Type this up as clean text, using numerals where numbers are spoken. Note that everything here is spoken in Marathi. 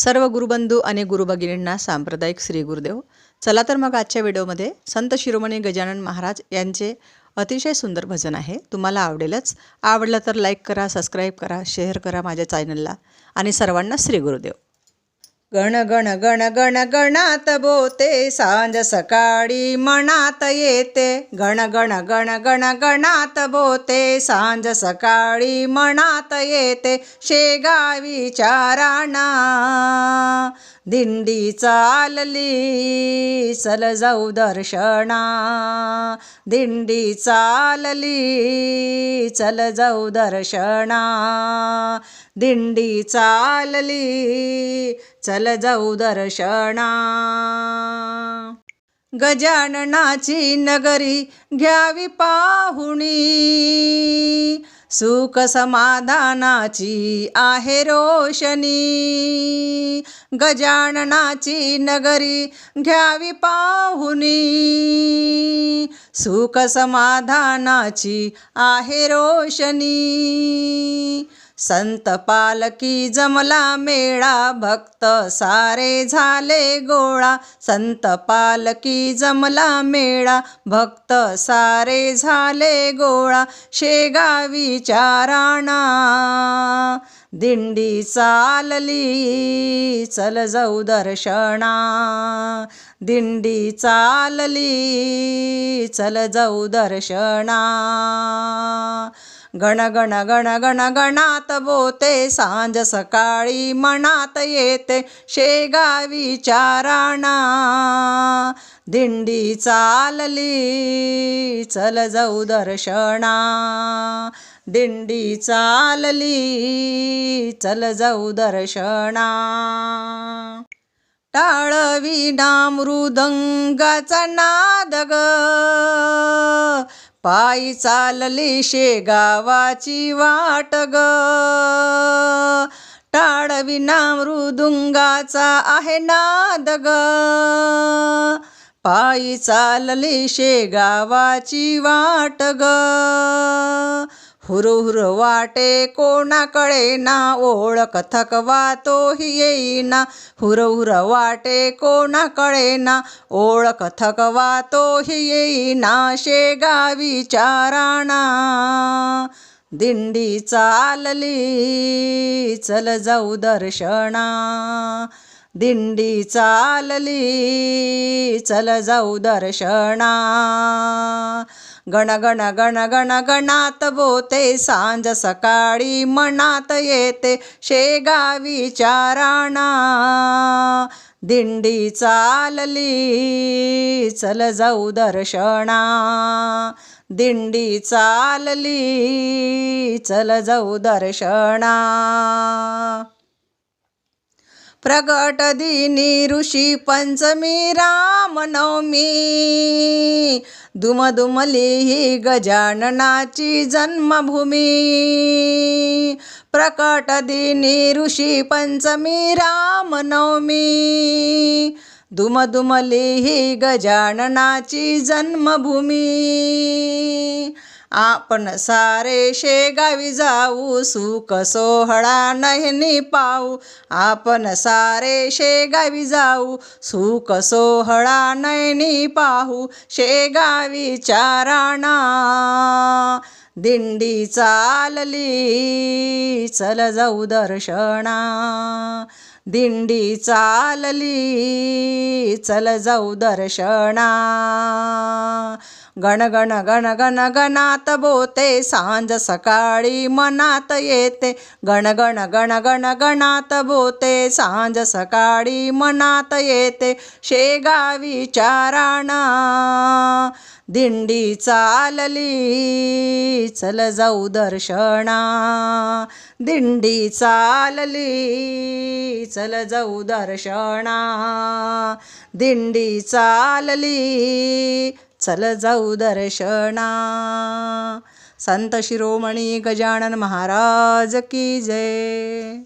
सर्व गुरुबंधू आणि गुरुभगिनींना सांप्रदायिक श्री गुरुदेव. चला तर मग आजच्या व्हिडिओमध्ये संत शिरोमणी गजानन महाराज यांचे अतिशय सुंदर भजन आहे. तुम्हाला आवडेलच. आवडलं तर लाईक करा, सबस्क्राईब करा, शेअर करा माझ्या चॅनलला आणि सर्वांना श्री गुरुदेव. गण गण गण गण गणात बोते, सांज सकाळी मनात येते. गण गण गण गण गणात बोते, सांज सकाळी मनात येते. शेगावी चाराणा दिंडी चालली, चल जाऊ दर्शना. दिंडी चालली, चल जाऊ दर्शना. दिंडी चालली, चल जाऊ दर्शना. गजाननाची नगरी घ्यावी पाहुणी, सुख समाधानाची आहे रोशनी. गजाननाची नगरी घ्यावी पाहुणी, सुख समाधानाची आहे रोशनी. संत पालकी जमला मेळा, भक्त सारे झाले गोळा. संत पालकी जमला मेळा, भक्त सारे झाले गोळा. शेगावी चाराणा दिंडी चालली, चल जाऊ दर्शना. दिंडी चालली, चल जाऊ दर्शना. गण गण गण गण गणात बोते, सांज सकाळी मनात येते. शेगावी चाराणा दिंडी चालली, चल जाऊ दर्शना. दिंडी चालली, चल जाऊ दर्शना. टाळविना मृदंगाचा नाद ग, पायी चालली शेगावाची वाट ग. टाळविना मृदुंगाचा आहे नाद ग, पायी चालली शेगावाची वाट ग. हुरहुर वाटे कोणाकडे ना, ओळख थकवा तोही येईना. हुरहुर वाटे कोणाकडे ना, ओळख थकवा तोही येईना. शेगावी चाराणा दिंडी चालली, चल जाऊ दर्शना. दिंडी चालली, चल जाऊ दर्शना. गण गण गण गण गणात बोते, सांज सकाळी मनात येते. शेगावी चाराणा दिंडी चालली, चल जाऊ दर्शना. दिंडी चालली, चल जाऊ दर्शना. प्रगट दिनी ऋषी पंचमी रामनवमी, दुमदुमली ही गजाननाची जन्मभूमी. प्रकट दिनी ऋषी पंचमी रामनवमी, दुमदुमली ही गजाननाची जन्मभूमी. आपण सारे शेगावी जाऊ, सुख सोहळा नयनी पाहू. आपण सारे शेगावी जाऊ, सुख सोहळा नयनी पाहू. शेगावी चाराणा दिंडी चालली, चल जाऊ दर्शना. दिंडी चालली, चल जाऊ दर्शना. गण गण गण गण गणात बोते, सांज सकाळी मनात येते. गण गण गण गण गणात बोते, सांज सकाळी मनात येते. शेगावी चाराणा दिंडी चालली, चल जाऊ दर्शना. दिंडी चालली, चल जाऊ दर्शना. दिंडी चालली, चल जाऊ दर्शना. संत शिरोमणी गजानन महाराज की जय.